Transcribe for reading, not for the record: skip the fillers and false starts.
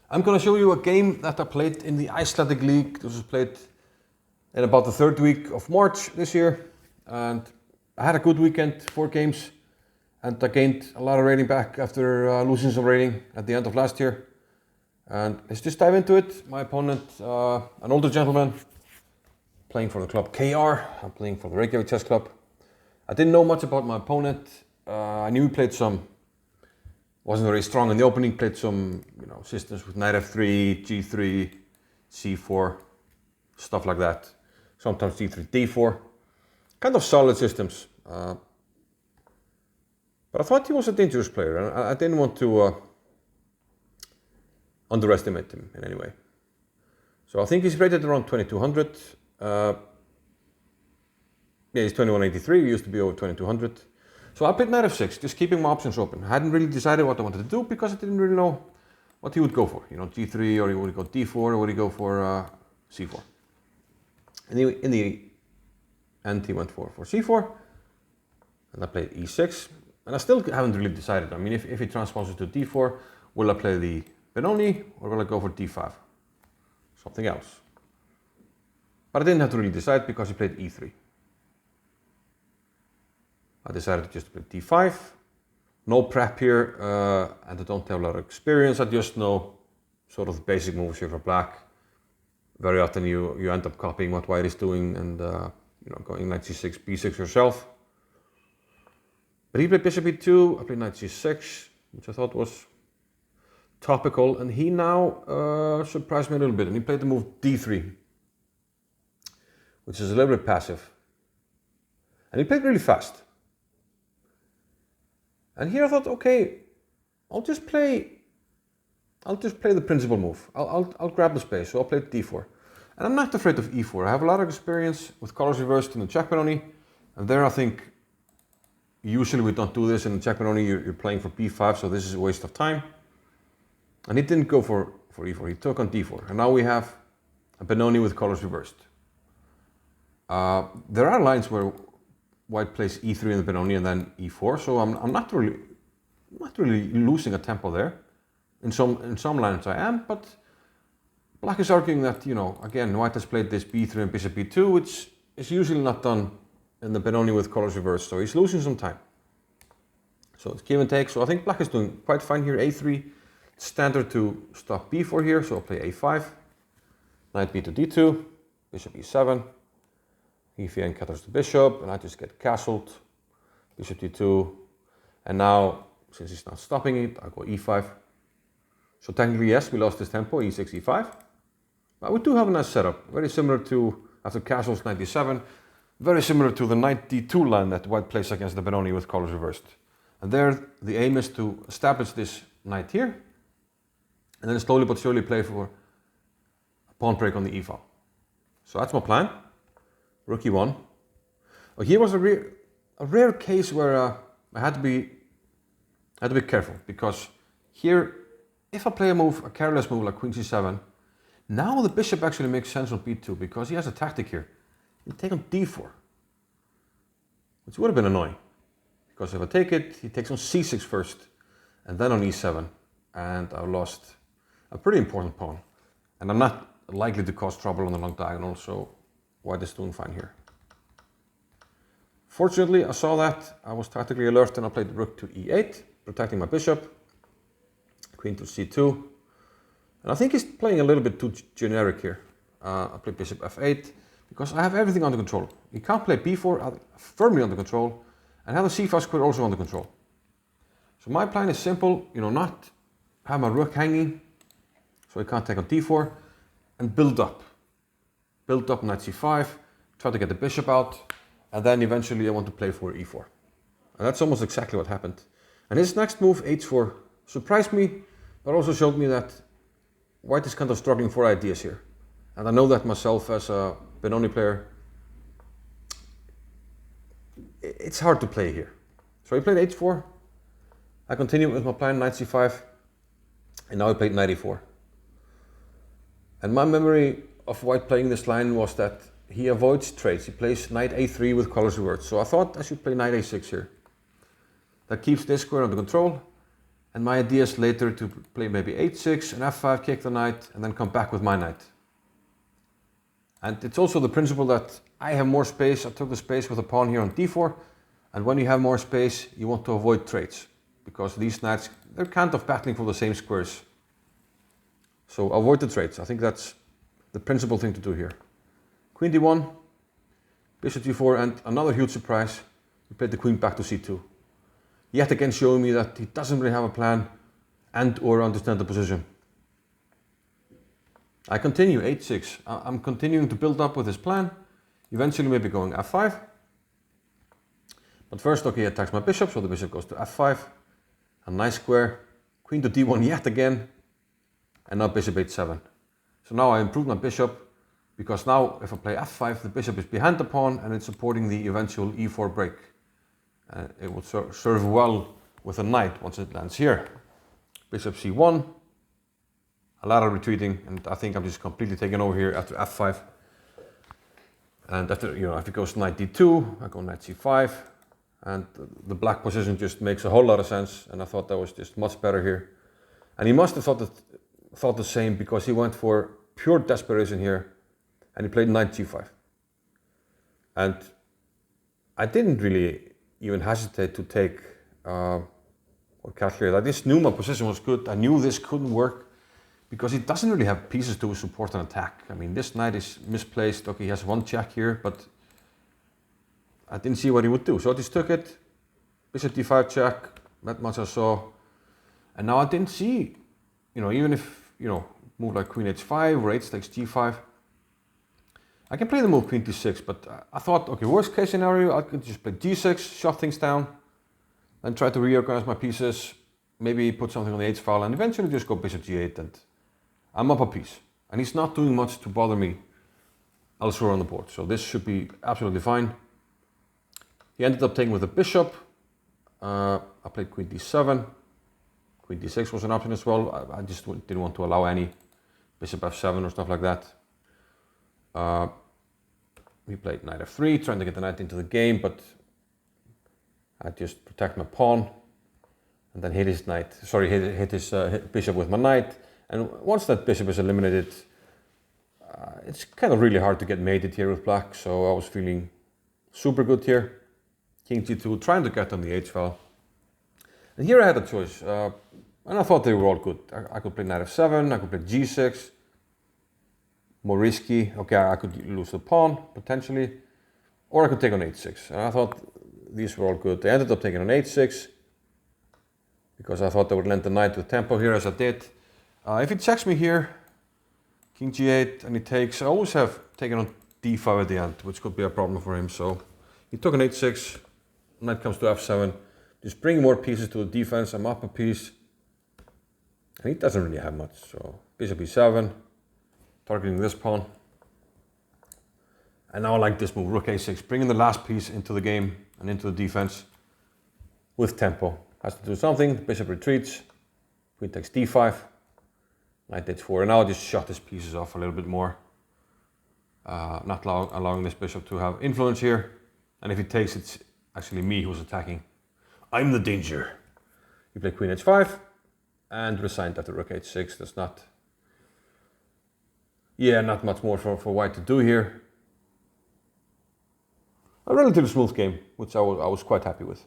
I'm going to show you a game that I played in the Icelandic League. This was played in about the third week of March this year. And I had a good weekend, 4 games. And I gained a lot of rating back after losing some rating at the end of last year. And let's just dive into it. My opponent, an older gentleman, playing for the club KR. I'm playing for the Reykjavik Chess Club. I didn't know much about my opponent. I knew he played wasn't very strong in the opening, played some systems with knight f3, g3, c4, stuff like that. Sometimes d3, d4. Kind of solid systems. But I thought he was a dangerous player, and I didn't want to underestimate him in any way. So I think he's rated around 2200. Yeah, he's 2183, he used to be over 2200. So I played knight f6, just keeping my options open. I hadn't really decided what I wanted to do because I didn't really know what he would go for. G3, or would he go d4, or would he go for c4? In the end, he went for c4, and I played e6. And I still haven't really decided. I mean, if he transposes to d4, will I play the Benoni, or will I go for d5? Something else. But I didn't have to really decide because he played e3. I decided just to play d5. No prep here, and I don't have a lot of experience. I just know sort of the basic moves here for black. Very often you end up copying what white is doing and going knight c6, b6 yourself. But he played bishop e2, I played knight c6, which I thought was topical, and he now surprised me a little bit, and he played the move d3, which is a little bit passive. And he played really fast. And here I thought, okay, I'll just play the principal move. I'll grab the space, so I'll play d4. And I'm not afraid of e4. I have a lot of experience with colors reversed in the check Benoni, and there I think usually we don't do this in the check Benoni. You're playing for b5, so this is a waste of time. And he didn't go for e4, he took on d4. And now we have a Benoni with colors reversed. There are lines where white plays e3 in the Benoni and then e4, so I'm not really losing a tempo there. In some lines I am, but black is arguing that, again, white has played this b3 and bishop b2, which is usually not done in the Benoni with colors reversed, so he's losing some time. So it's give and take, so I think black is doing quite fine here. a3, standard to stop b4 here, so I'll play a5, knight b to d2, bishop e7, e3 encounters the bishop, and I just get castled, bishop d2, and now, since he's not stopping it, I go e5. So technically, yes, we lost this tempo, e6, e5, but we do have a nice setup, very similar to, after castles, knight d7, very similar to the knight d2 line that white plays against the Benoni with colors reversed. And there, the aim is to establish this knight here, and then slowly but surely play for a pawn break on the e file. So that's my plan. Rook e1. Oh, here was a rare case where I had to be careful, because here, if I play a careless move like queen c7, now the bishop actually makes sense on b2 because he has a tactic here. He'll take on d4, which would have been annoying, because if I take it, he takes on c6 first, and then on e7, and I lost a pretty important pawn. And I'm not likely to cause trouble on the long diagonal, so white is doing fine here. Fortunately, I saw that, I was tactically alert, and I played rook to e8, protecting my bishop, queen to c2, and I think he's playing a little bit too generic here. I play bishop f8, because I have everything under control. He can't play b4, firmly under control, and have the c5 square also under control. So my plan is simple, not have my rook hanging, so he can't take on d4, and build up. Build up knight c5, try to get the bishop out, and then eventually I want to play for e4. And that's almost exactly what happened. And his next move, h4, surprised me, but also showed me that white is kind of struggling for ideas here. And I know that myself as a Benoni player, it's hard to play here. So he played h4, I continued with my plan, knight c5, and now he played knight e4. And my memory of white playing this line was that he avoids trades. He plays knight a3 with colors reversed. So I thought I should play knight a6 here. That keeps this square under control, And my idea is later to play maybe h6 and f5, kick the knight, and then come back with my knight. And it's also the principle that I have more space. I took the space with a pawn here on d4. And when you have more space, you want to avoid trades, because these knights, they're kind of battling for the same squares. So avoid the trades. I think that's the principal thing to do here. Queen d1, bishop g4, and another huge surprise. We played the queen back to c2. Yet again showing me that he doesn't really have a plan and or understand the position. I continue h6. I'm continuing to build up with his plan. Eventually maybe going f5. But first, okay, he attacks my bishop, so the bishop goes to f5. A nice square. Queen to d1 yet again. And now bishop h7. So now I improved my bishop, because now if I play f5, the bishop is behind the pawn and it's supporting the eventual e4 break. It will serve well with a knight once it lands here. Bishop c1. A lot of retreating, and I think I'm just completely taken over here after f5. And after, if it goes knight d2, I go knight c5. And the black position just makes a whole lot of sense, and I thought that was just much better here. And he must have thought the same, because he went for pure desperation here, and he played knight g5. And I didn't really even hesitate to take or calculate. I just knew my position was good. I knew this couldn't work, because he doesn't really have pieces to support an attack. I mean, this knight is misplaced. Okay, he has one check here, but I didn't see what he would do. So I just took it, bishop d5 check, that much I saw. And now I didn't see, even if, move like queen h5 or h takes g5, I can play the move queen d6, but I thought, okay, worst case scenario, I could just play g6, shut things down, and try to reorganize my pieces, maybe put something on the h file, and eventually just go bishop g8, and I'm up a piece. And he's not doing much to bother me elsewhere on the board, so this should be absolutely fine. He ended up taking with the bishop. I played queen d7. Queen d6 was an option as well. I just didn't want to allow any bishop f7 or stuff like that. We played knight f3, trying to get the knight into the game, but I just protect my pawn and then hit his bishop with my knight. And once that bishop is eliminated, it's kind of really hard to get mated here with black, so I was feeling super good here. King g2, trying to get on the h file. And here I had a choice, and I thought they were all good. I could play knight f7, I could play g6, more risky. Okay, I could lose the pawn, potentially, or I could take on h6. And I thought these were all good. I ended up taking on h6, because I thought I would lend the knight with tempo here, as I did. If he checks me here, king g8, and he takes, I always have taken on d5 at the end, which could be a problem for him. So he took an h6, knight comes to f7, just bring more pieces to the defense. I'm up a piece, and he doesn't really have much. So bishop e7, targeting this pawn. And now I like this move, rook a6, bringing the last piece into the game and into the defense with tempo. Has to do something, the bishop retreats, queen takes d5, knight h4, and now I just shut his pieces off a little bit more. Not allowing this bishop to have influence here. And if he takes, it's actually me who's attacking. I'm the danger. You play queen h5 and resigned after rook h6. That's not much more for white to do here. A relatively smooth game, which I was quite happy with.